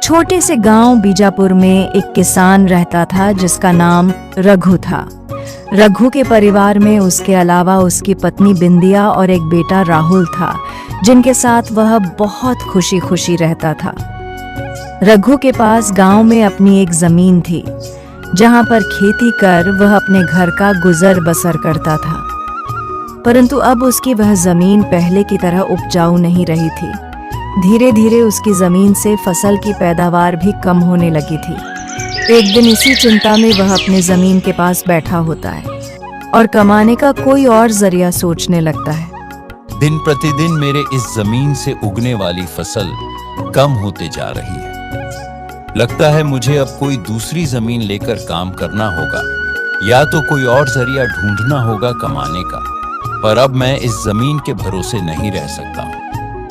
छोटे से गांव बीजापुर में एक किसान रहता था जिसका नाम रघु था। रघु के परिवार में उसके अलावा उसकी पत्नी बिंदिया और एक बेटा राहुल था, जिनके साथ वह बहुत खुशी खुशी रहता था। रघु के पास गांव में अपनी एक जमीन थी, जहां पर खेती कर वह अपने घर का गुजर बसर करता था। परंतु अब उसकी वह जमीन पहले की तरह उपजाऊ नहीं रही थी। धीरे धीरे उसकी जमीन से फसल की पैदावार भी कम होने लगी थी। एक दिन इसी चिंता में वह अपने जमीन के पास बैठा होता है और कमाने का कोई और जरिया सोचने लगता है। दिन प्रतिदिन मेरे इस जमीन से उगने वाली फसल कम होते जा रही है। लगता है मुझे अब कोई दूसरी जमीन लेकर काम करना होगा, या तो कोई और जरिया ढूंढना होगा कमाने का। पर अब मैं इस जमीन के भरोसे नहीं रह सकता हूँ।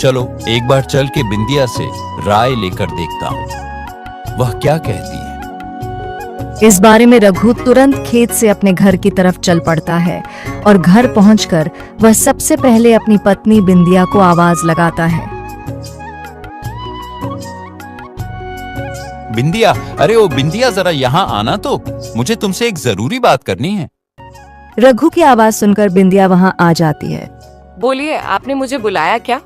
चलो एक बार चल के बिंदिया से राय लेकर देखता हूँ, वह क्या कहती है। इस बारे में रघु तुरंत खेत से अपने घर की तरफ चल पड़ता है और घर पहुंचकर वह सबसे पहले अपनी पत्नी बिंदिया को आवाज लगाता है। बिंदिया, अरे ओ बिंदिया, जरा यहाँ आना तो, मुझे तुमसे एक जरूरी बात करनी है। रघु की आवाज सुनकर बिंदिया वहां आ जाती है। बोलिए, आपने मुझे बुलाया क्या?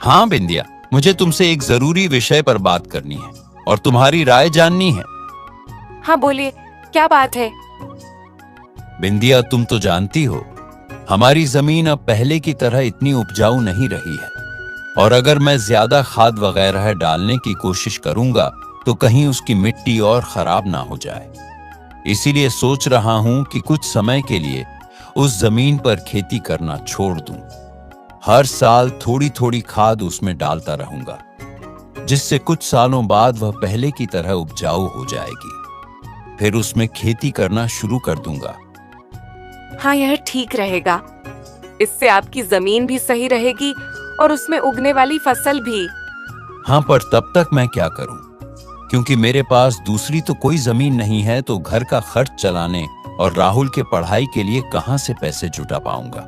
हाँ बिंदिया, मुझे तुमसे एक जरूरी विषय पर बात करनी है और तुम्हारी राय जाननी है। हाँ बोलिए, क्या बात है? बिंदिया, तुम तो जानती हो हमारी जमीन अब पहले की तरह इतनी उपजाऊ नहीं रही है, और अगर मैं ज्यादा खाद वगैरह डालने की कोशिश करूंगा तो कहीं उसकी मिट्टी और खराब ना हो जाए। इसीलिए सोच रहा हूं कि कुछ समय के लिए उस जमीन पर खेती करना छोड़ दूं। हर साल थोड़ी थोड़ी खाद उसमें डालता रहूंगा, जिससे कुछ सालों बाद वह पहले की तरह उपजाऊ हो जाएगी। फिर उसमें खेती करना शुरू कर दूंगा। हाँ, यह ठीक रहेगा। इससे आपकी जमीन भी सही रहेगी और उसमें उगने वाली फसल भी। हाँ, पर तब तक मैं क्या करूं? क्योंकि मेरे पास दूसरी तो कोई जमीन नहीं है, तो घर का खर्च चलाने और राहुल के पढ़ाई के लिए कहां से पैसे जुटा पाऊंगा।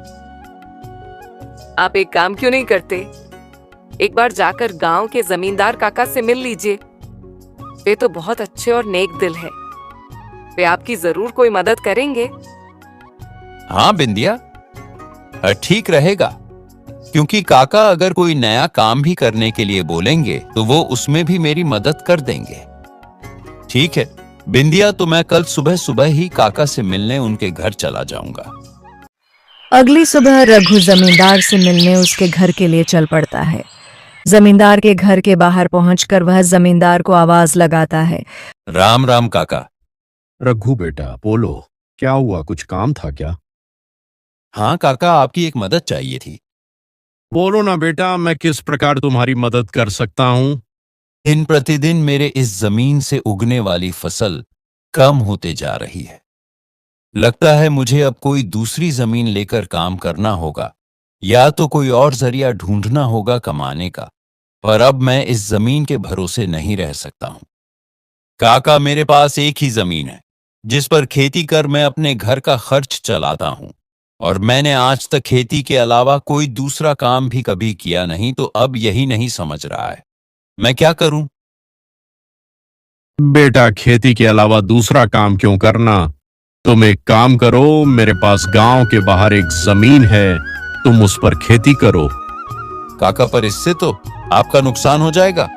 आप एक काम क्यों नहीं करते? एक बार जाकर गांव के जमींदार काका से मिल लीजिए। वे तो बहुत अच्छे और नेक दिल है। वे आपकी जरूर कोई मदद करेंगे। हाँ बिंदिया, ठीक रहेगा, क्योंकि काका अगर कोई नया काम भी करने के लिए बोलेंगे तो वो उसमें भी मेरी मदद कर देंगे। ठीक है बिंदिया, तो मैं कल सुबह सुबह ही काका से मिलने उनके घर चला जाऊंगा। अगली सुबह रघु जमींदार से मिलने उसके घर के लिए चल पड़ता है। जमींदार के घर के बाहर पहुंचकर वह जमींदार को आवाज लगाता है। राम राम काका। रघु बेटा, बोलो, क्या हुआ? कुछ काम था क्या? हाँ काका, आपकी एक मदद चाहिए थी। बोलो ना बेटा, मैं किस प्रकार तुम्हारी मदद कर सकता हूँ? दिन प्रतिदिन मेरे इस जमीन से उगने वाली फसल कम होते जा रही है। लगता है मुझे अब कोई दूसरी जमीन लेकर काम करना होगा, या तो कोई और जरिया ढूंढना होगा कमाने का। पर अब मैं इस जमीन के भरोसे नहीं रह सकता हूं। काका, मेरे पास एक ही जमीन है जिस पर खेती कर मैं अपने घर का खर्च चलाता हूं, और मैंने आज तक खेती के अलावा कोई दूसरा काम भी कभी किया नहीं, तो अब यही नहीं समझ रहा है मैं क्या करूं। बेटा, खेती के अलावा दूसरा काम क्यों करना? तुम एक काम करो, मेरे पास गांव के बाहर एक जमीन है, तुम उस पर खेती करो। काका, पर इससे तो आपका नुकसान हो जाएगा।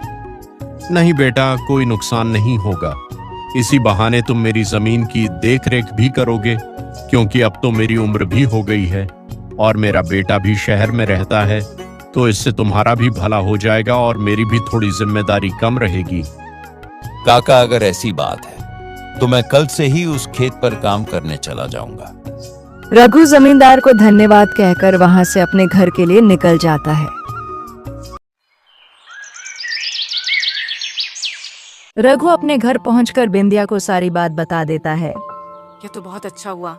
नहीं बेटा, कोई नुकसान नहीं होगा। इसी बहाने तुम मेरी जमीन की देखरेख भी करोगे, क्योंकि अब तो मेरी उम्र भी हो गई है और मेरा बेटा भी शहर में रहता है, तो इससे तुम्हारा भी भला हो जाएगा और मेरी भी थोड़ी जिम्मेदारी कम रहेगी। काका, अगर ऐसी बात है तो मैं कल से ही उस खेत पर काम करने चला जाऊंगा। रघु जमींदार को धन्यवाद कहकर वहां से अपने घर के लिए निकल जाता है। रघु अपने घर पहुंचकर बिंदिया को सारी बात बता देता है। यह तो बहुत अच्छा हुआ,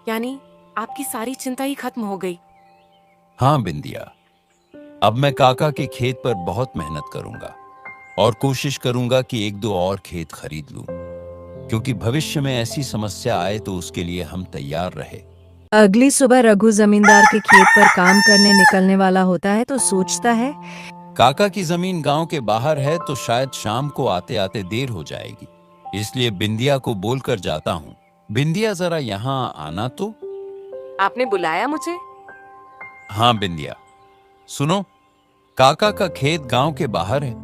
यानी आपकी सारी चिंता ही खत्म हो गई। हाँ बिंदिया, अब मैं काका के खेत पर बहुत मेहनत करूंगा और कोशिश करूंगा कि एक दो और खेत खरीद लूं, क्योंकि भविष्य में ऐसी समस्या आए तो उसके लिए हम तैयार रहे। अगली सुबह रघु जमींदार के खेत पर काम करने निकलने वाला होता है तो सोचता है, काका की जमीन गांव के बाहर है तो शायद शाम को आते आते देर हो जाएगी, इसलिए बिंदिया को बोलकर जाता हूँ। बिंदिया जरा यहाँ आना तो। आपने बुलाया मुझे? हाँ बिंदिया, सुनो, काका का खेत गांव के बाहर है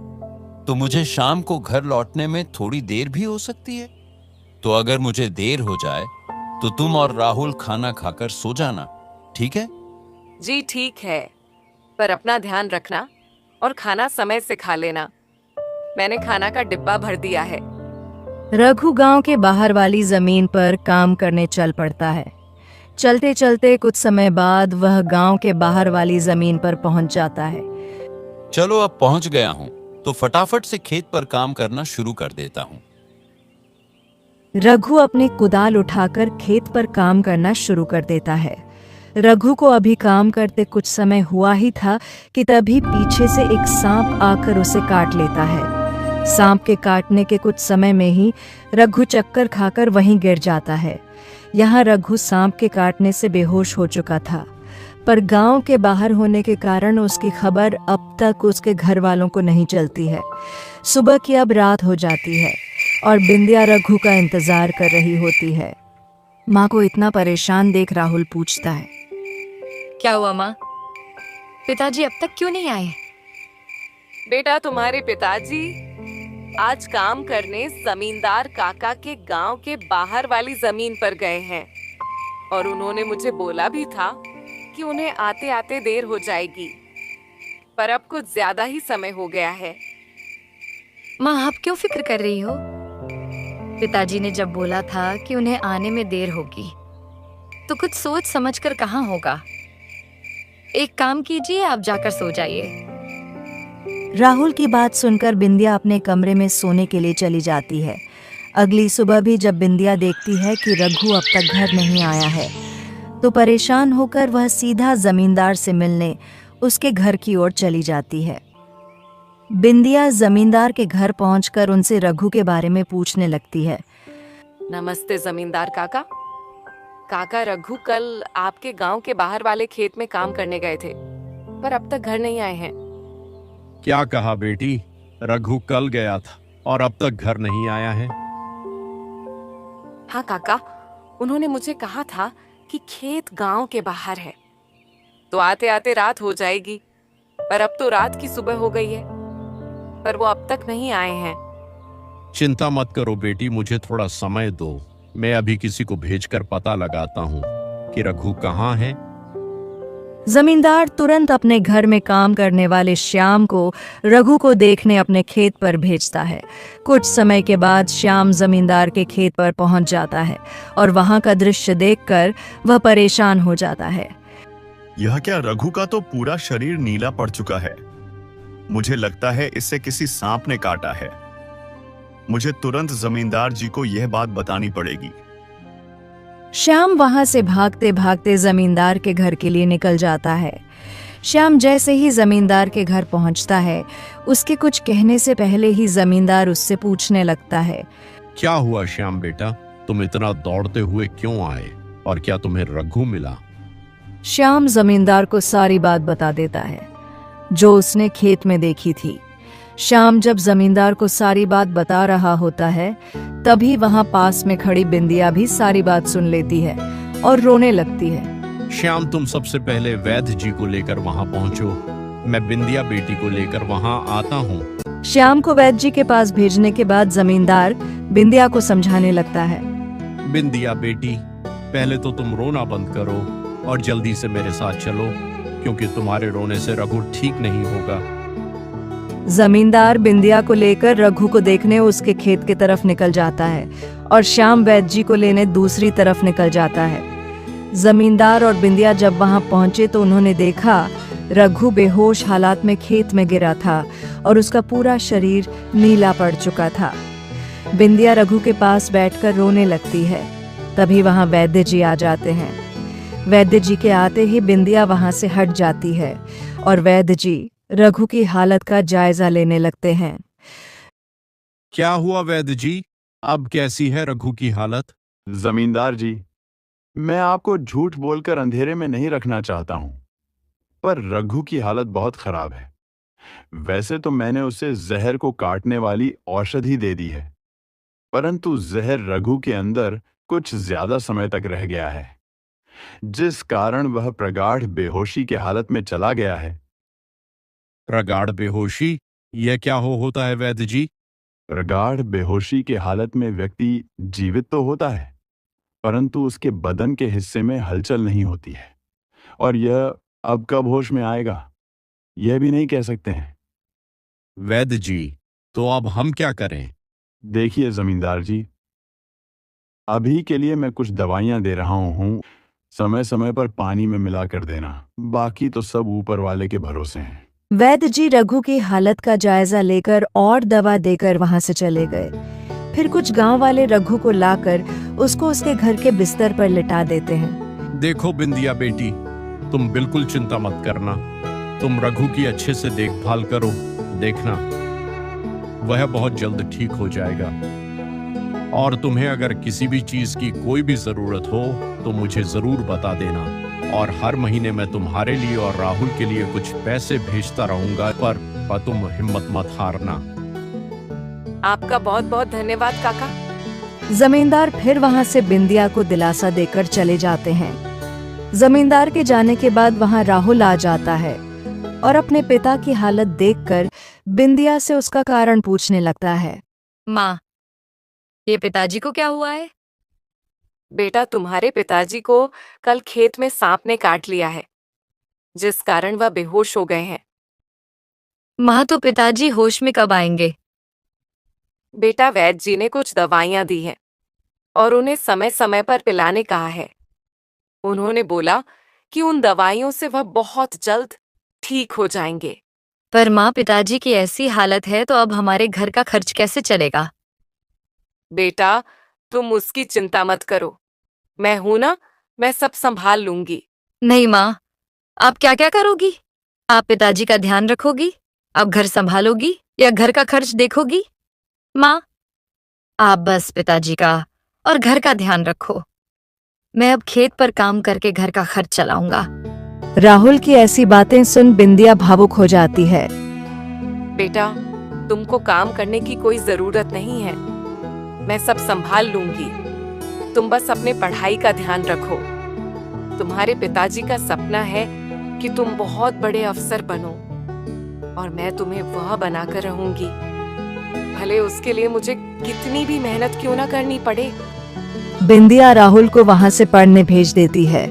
तो मुझे शाम को घर लौटने में थोड़ी देर भी हो सकती है। तो अगर मुझे देर हो जाए तो तुम और राहुल खाना खाकर सो जाना, ठीक है? जी ठीक है, पर अपना ध्यान रखना और खाना समय से खा लेना। मैंने खाना का डिब्बा भर दिया है। रघु गांव के बाहर वाली जमीन पर काम करने चल पड़ता है। चलते चलते कुछ समय बाद वह गांव के बाहर वाली जमीन पर पहुंच जाता है। चलो अब पहुंच गया हूं तो फटाफट से खेत पर काम करना शुरू कर देता हूं। रघु अपनी कुदाल उठाकर खेत पर काम करना शुरू कर देता है। रघु को अभी काम करते कुछ समय हुआ ही था कि तभी पीछे से एक सांप आकर उसे काट लेता है। सांप के काटने के कुछ समय में ही रघु चक्कर खाकर वहीं गिर जाता है। यहाँ रघु सांप के काटने से बेहोश हो चुका था, पर गांव के बाहर होने के कारण उसकी खबर अब तक उसके घर वालों को नहीं चलती है। सुबह की अब रात हो जाती है और बिंदिया रघु का इंतजार कर रही होती है। माँ को इतना परेशान देख राहुल पूछता है, क्या हुआ माँ? पिताजी अब तक क्यों नहीं आए? बेटा, तुम्हारे पिताजी आज काम करने जमींदार काका के गांव के बाहर वाली जमीन पर गए हैं और उन्होंने मुझे बोला भी था कि उन्हें आते आते देर हो जाएगी, पर अब कुछ ज्यादा ही समय हो गया है। माँ, आप क्यों फिक्र कर रही हो? पिताजी ने जब बोला था कि उन्हें आने में देर होगी तो कुछ सोच समझकर कहाँ होगा। एक काम कीजिए, आप जाकर सो जाइए। राहुल की बात सुनकर बिंदिया अपने कमरे में सोने के लिए चली जाती है। अगली सुबह भी जब बिंदिया देखती है कि रघु अब तक घर नहीं आया है तो परेशान होकर वह सीधा जमींदार से मिलने उसके घर की ओर चली जाती है। बिंदिया जमींदार के घर पहुंचकर उनसे रघु के बारे में पूछने लगती है। नमस्ते जमींदार काका। काका, रघु कल आपके गांव के बाहर वाले खेत में काम करने गए थे, पर अब तक घर नहीं आए हैं। क्या कहा बेटी? रघु कल गया था और अब तक घर नहीं आया है? हाँ काका, उन्होंने मुझे कहा था कि खेत गांव के बाहर है तो आते आते रात हो जाएगी, पर अब तो रात की सुबह हो गई है, पर वो अब तक नहीं आए हैं। चिंता मत करो बेटी, मुझे थोड़ा समय दो। मैं अभी किसी को भेजकर पता लगाता हूँ कि रघु कहाँ है। जमींदार तुरंत अपने घर में काम करने वाले श्याम को रघु को देखने अपने खेत पर भेजता है। कुछ समय के बाद श्याम जमींदार के खेत पर पहुंच जाता है और वहां का दृश्य देखकर वह परेशान हो जाता है। यह क्या? रघु का तो पूरा शरीर नीला पड़ चुका है। मुझे लगता है इसे किसी सांप ने काटा है। मुझे तुरंत जमींदार जी को यह बात बतानी पड़ेगी। श्याम वहां से भागते भागते जमींदार के घर के लिए निकल जाता है। श्याम जैसे ही जमींदार के घर पहुंचता है, उसके कुछ कहने से पहले ही जमींदार उससे पूछने लगता है, क्या हुआ श्याम बेटा? तुम इतना दौड़ते हुए क्यों आए और क्या तुम्हें रघु मिला? श्याम जमींदार को सारी बात बता देता है जो उसने खेत में देखी थी। श्याम जब जमींदार को सारी बात बता रहा होता है तभी वहां पास में खड़ी बिंदिया भी सारी बात सुन लेती है और रोने लगती है। श्याम, तुम सबसे पहले वैद्य जी को लेकर वहां पहुंचो। मैं बिंदिया बेटी को लेकर वहां आता हूँ। श्याम को वैद्य जी के पास भेजने के बाद जमींदार बिंदिया को समझाने लगता है। बिंदिया बेटी, पहले तो तुम रोना बंद करो और जल्दी से मेरे साथ चलो, क्योंकि तुम्हारे रोने से रघु ठीक नहीं होगा। जमींदार बिंदिया को लेकर रघु को देखने उसके खेत की तरफ निकल जाता है और श्याम वैद्य जी को लेने दूसरी तरफ निकल जाता है। जमींदार और बिंदिया जब वहां पहुंचे तो उन्होंने देखा रघु बेहोश हालात में खेत में गिरा था और उसका पूरा शरीर नीला पड़ चुका था। बिंदिया रघु के पास बैठकर रोने लगती है। तभी वहां वैद्य जी आ जाते हैं। वैद्य जी के आते ही बिंदिया वहां से हट जाती है और वैद्य जी रघु की हालत का जायजा लेने लगते हैं। क्या हुआ वैद्य जी? अब कैसी है रघु की हालत? जमींदार जी, मैं आपको झूठ बोलकर अंधेरे में नहीं रखना चाहता हूं, पर रघु की हालत बहुत खराब है। वैसे तो मैंने उसे जहर को काटने वाली औषधि दे दी है, परंतु जहर रघु के अंदर कुछ ज्यादा समय तक रह गया है, जिस कारण वह प्रगाढ़ बेहोशी की हालत में चला गया है। प्रगाढ़ बेहोशी? यह क्या होता है वैद्य जी? प्रगाढ़ बेहोशी की हालत में व्यक्ति जीवित तो होता है, परंतु उसके बदन के हिस्से में हलचल नहीं होती है, और यह अब कब होश में आएगा यह भी नहीं कह सकते हैं। वैद्य जी, तो अब हम क्या करें? देखिए जमींदार जी, अभी के लिए मैं कुछ दवाइयां दे रहा हूं, समय समय पर पानी में मिला कर देना, बाकी तो सब ऊपर वाले के भरोसे हैं। वैद्य जी रघु की हालत का जायजा लेकर और दवा देकर वहां से चले गए। फिर कुछ गांव वाले रघु को लाकर उसको उसके घर के बिस्तर पर लिटा देते हैं। देखो बिंदिया बेटी, तुम बिल्कुल चिंता मत करना। तुम रघु की अच्छे से देखभाल करो, देखना वह बहुत जल्द ठीक हो जाएगा। और तुम्हें अगर किसी भी चीज की कोई भी जरूरत हो तो मुझे जरूर बता देना, और हर महीने मैं तुम्हारे लिए और राहुल के लिए कुछ पैसे भेजता रहूंगा, पर तुम हिम्मत मत हारना। आपका बहुत बहुत धन्यवाद काका। जमींदार फिर वहां से बिंदिया को दिलासा देकर चले जाते हैं। जमींदार के जाने के बाद वहां राहुल आ जाता है और अपने पिता की हालत देखकर बिंदिया से उसका कारण पूछने लगता है। माँ, ये पिताजी को क्या हुआ है? बेटा, तुम्हारे पिताजी को कल खेत में सांप ने काट लिया है, जिस कारण वह बेहोश हो गए हैं। माँ, तो पिताजी होश में कब आएंगे? बेटा, वैद्य जी ने कुछ दवाइयां दी हैं और उन्हें समय समय पर पिलाने कहा है। उन्होंने बोला कि उन दवाइयों से वह बहुत जल्द ठीक हो जाएंगे। पर माँ, पिताजी की ऐसी हालत है तो अब हमारे घर का खर्च कैसे चलेगा? बेटा, तुम उसकी चिंता मत करो, मैं हूं ना, मैं सब संभाल लूंगी। नहीं माँ, आप क्या क्या करोगी? आप पिताजी का ध्यान रखोगी, आप घर संभालोगी या घर का खर्च देखोगी? माँ, आप बस पिताजी का और घर का ध्यान रखो। मैं अब खेत पर काम करके घर का खर्च चलाऊंगा। राहुल की ऐसी बातें सुन बिंदिया भावुक हो जाती है। बेटा, तुमको काम करने की कोई जरूरत नहीं है, मैं सब संभाल लूंगी। तुम बस अपने पढ़ाई का ध्यान रखो। तुम्हारे पिताजी का सपना है कि तुम बहुत बड़े अफसर बनो, और मैं तुम्हें वह बनाकर रहूंगी, भले उसके लिए मुझे कितनी भी मेहनत क्यों ना करनी पड़े। बिंदिया राहुल को वहां से पढ़ने भेज देती है।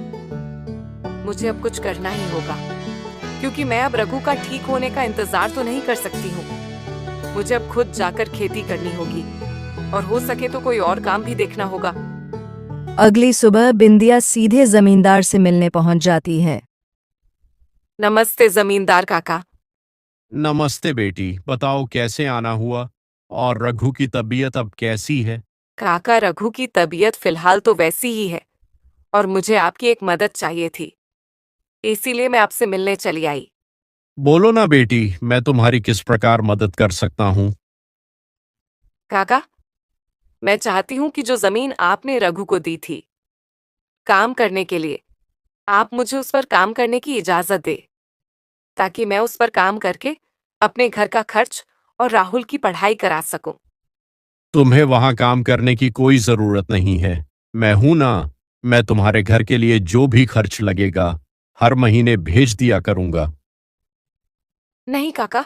मुझे अब कुछ करना ही होगा, क्योंकि मैं अब रघु का ठीक होने का इंतजार तो नहीं कर सकती हूँ। मुझे अब खुद जाकर खेती करनी होगी, और हो सके तो कोई और काम भी देखना होगा। अगली सुबह बिंदिया सीधे जमींदार से मिलने पहुंच जाती है। नमस्ते जमींदार काका। नमस्ते बेटी, बताओ कैसे आना हुआ, और रघु की तबीयत अब कैसी है? काका, रघु की तबीयत फिलहाल तो वैसी ही है, और मुझे आपकी एक मदद चाहिए थी, इसीलिए मैं आपसे मिलने चली आई। बोलो ना बेटी, मैं तुम्हारी किस प्रकार मदद कर सकता हूँ? काका, मैं चाहती हूँ कि जो जमीन आपने रघु को दी थी काम करने के लिए, आप मुझे उस पर काम करने की इजाजत दे, ताकि मैं उस पर काम करके अपने घर का खर्च और राहुल की पढ़ाई करा सकूं। तुम्हें वहां काम करने की कोई जरूरत नहीं है, मैं हूं ना। मैं तुम्हारे घर के लिए जो भी खर्च लगेगा हर महीने भेज दिया करूंगा। नहीं काका,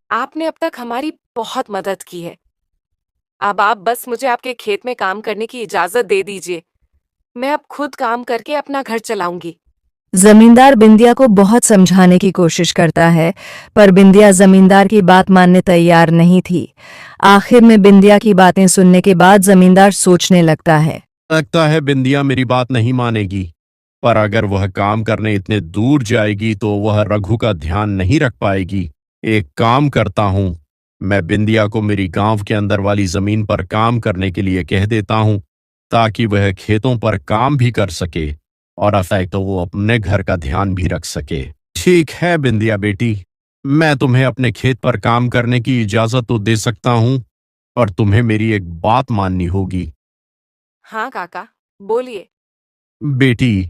आपने अब तक हमारी बहुत मदद की है। अब आप बस मुझे आपके खेत में काम करने की इजाजत दे दीजिए, मैं अब खुद काम करके अपना घर चलाऊंगी। जमींदार बिंदिया को बहुत समझाने की कोशिश करता है, पर बिंदिया जमींदार की बात मानने तैयार नहीं थी। आखिर में बिंदिया की बातें सुनने के बाद जमींदार सोचने लगता है। लगता है बिंदिया मेरी बात नहीं मानेगी, पर अगर वह काम करने इतने दूर जाएगी तो वह रघु का ध्यान नहीं रख पाएगी। एक काम करता हूं, मैं बिंदिया को मेरी गांव के अंदर वाली जमीन पर काम करने के लिए कह देता हूं, ताकि वह खेतों पर काम भी कर सके और अफैक्ट तो वो अपने घर का ध्यान भी रख सके। ठीक है बिंदिया बेटी, मैं तुम्हें अपने खेत पर काम करने की इजाजत तो दे सकता हूं, और तुम्हें मेरी एक बात माननी होगी। हाँ काका, बोलिए। बेटी,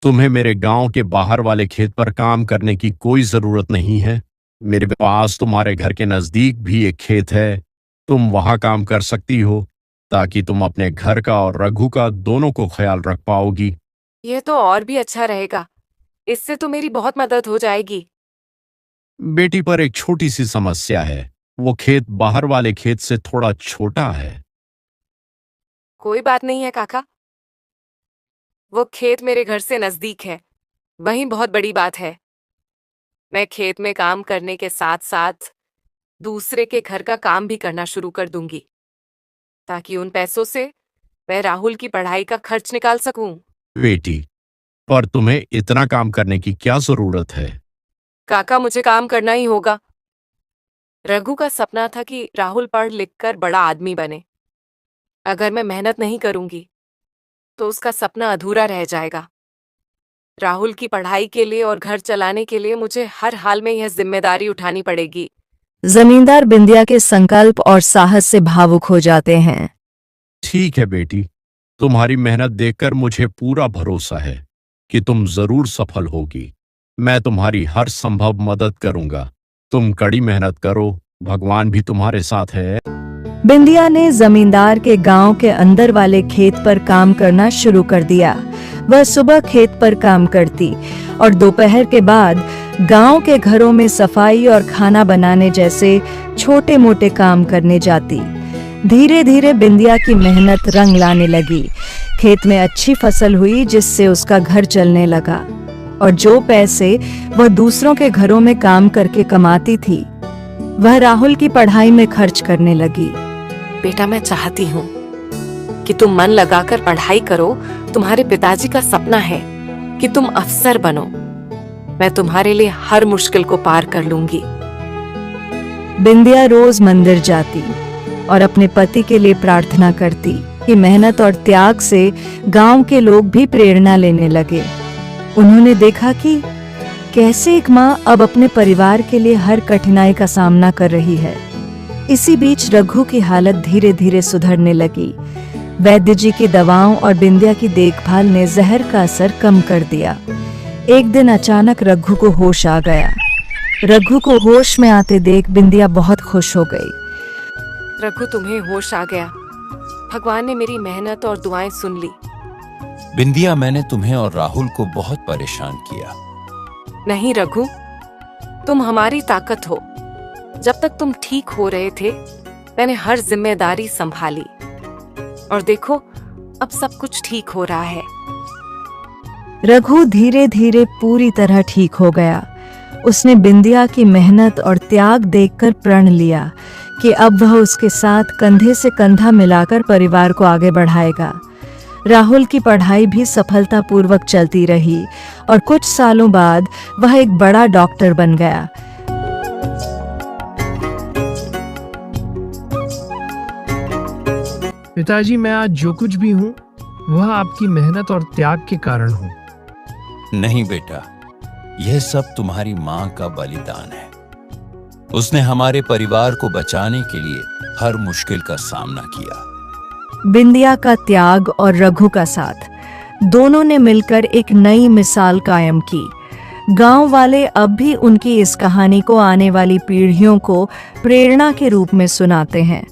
तुम्हें मेरे गांव के बाहर वाले खेत पर काम करने की कोई जरूरत नहीं है। मेरे पास तुम्हारे घर के नजदीक भी एक खेत है, तुम वहां काम कर सकती हो ताकि तुम अपने घर का और रघु का दोनों को ख्याल रख पाओगी। यह तो और भी अच्छा रहेगा। इससे तो मेरी बहुत मदद हो जाएगी। बेटी, पर एक छोटी सी समस्या है, वो खेत बाहर वाले खेत से थोड़ा छोटा है। कोई बात नहीं है काका, वो खेत मेरे घर से नजदीक है, वही बहुत बड़ी बात है। मैं खेत में काम करने के साथ साथ दूसरे के घर का काम भी करना शुरू कर दूंगी, ताकि उन पैसों से मैं राहुल की पढ़ाई का खर्च निकाल सकूं। बेटी, पर तुम्हें इतना काम करने की क्या जरूरत है? काका, मुझे काम करना ही होगा। रघु का सपना था कि राहुल पढ़ लिख कर बड़ा आदमी बने। अगर मैं मेहनत नहीं करूंगी तो उसका सपना अधूरा रह जाएगा। राहुल की पढ़ाई के लिए और घर चलाने के लिए मुझे हर हाल में यह जिम्मेदारी उठानी पड़ेगी। जमींदार बिंदिया के संकल्प और साहस से भावुक हो जाते हैं। ठीक है बेटी, तुम्हारी मेहनत देखकर मुझे पूरा भरोसा है कि तुम जरूर सफल होगी। मैं तुम्हारी हर संभव मदद करूंगा। तुम कड़ी मेहनत करो, भगवान भी तुम्हारे साथ है। बिंदिया ने जमींदार के गांव के अंदर वाले खेत पर काम करना शुरू कर दिया। वह सुबह खेत पर काम करती और दोपहर के बाद गांव के घरों में सफाई और खाना बनाने जैसे छोटे मोटे काम करने जाती। धीरे धीरे बिंदिया की मेहनत रंग लाने लगी। खेत में अच्छी फसल हुई, जिससे उसका घर चलने लगा और जो पैसे वह दूसरों के घरों में काम करके कमाती थी, वह राहुल की पढ़ाई में खर्च करने लगी। बेटा, मैं चाहती हूँ कि तुम मन लगाकर पढ़ाई करो। तुम्हारे पिताजी का सपना है कि तुम अफसर बनो। मैं तुम्हारे लिए हर मुश्किल को पार कर लूंगी। बिंदिया रोज मंदिर जाती और अपने पति के लिए प्रार्थना करती कि मेहनत और त्याग से गांव के लोग भी प्रेरणा लेने लगे। उन्होंने देखा कि कैसे एक माँ अब अपने परिवार के लिए हर कठिनाई का सामना कर रही है। इसी बीच रघु की हालत धीरे धीरे सुधरने लगी। वैद्य जी की दवाओं और बिंदिया की देखभाल ने जहर का असर कम कर दिया। एक दिन अचानक रघु को होश आ गया। रघु को होश में आते देख बिंदिया बहुत खुश हो गई। रघु, तुम्हें होश आ गया। भगवान ने मेरी मेहनत और दुआएं सुन ली। बिंदिया, मैंने तुम्हें और राहुल को बहुत परेशान किया। नहीं रघु, तुम हमारी ताकत हो। जब तक तुम ठीक हो रहे थे, मैंने हर जिम्मेदारी संभाली और देखो, अब सब कुछ ठीक हो रहा है। रघु धीरे धीरे पूरी तरह ठीक हो गया। उसने बिंदिया की मेहनत और त्याग देखकर प्रण लिया कि अब वह उसके साथ कंधे से कंधा मिलाकर परिवार को आगे बढ़ाएगा। राहुल की पढ़ाई भी सफलतापूर्वक चलती रही और कुछ सालों बाद वह एक बड़ा डॉक्टर बन गया। पिताजी, मैं आज जो कुछ भी हूँ वह आपकी मेहनत और त्याग के कारण हूँ। नहीं बेटा, यह सब तुम्हारी माँ का बलिदान है। उसने हमारे परिवार को बचाने के लिए हर मुश्किल का सामना किया। बिंदिया का त्याग और रघु का साथ, दोनों ने मिलकर एक नई मिसाल कायम की। गांव वाले अब भी उनकी इस कहानी को आने वाली पीढ़ियों को प्रेरणा के रूप में सुनाते हैं।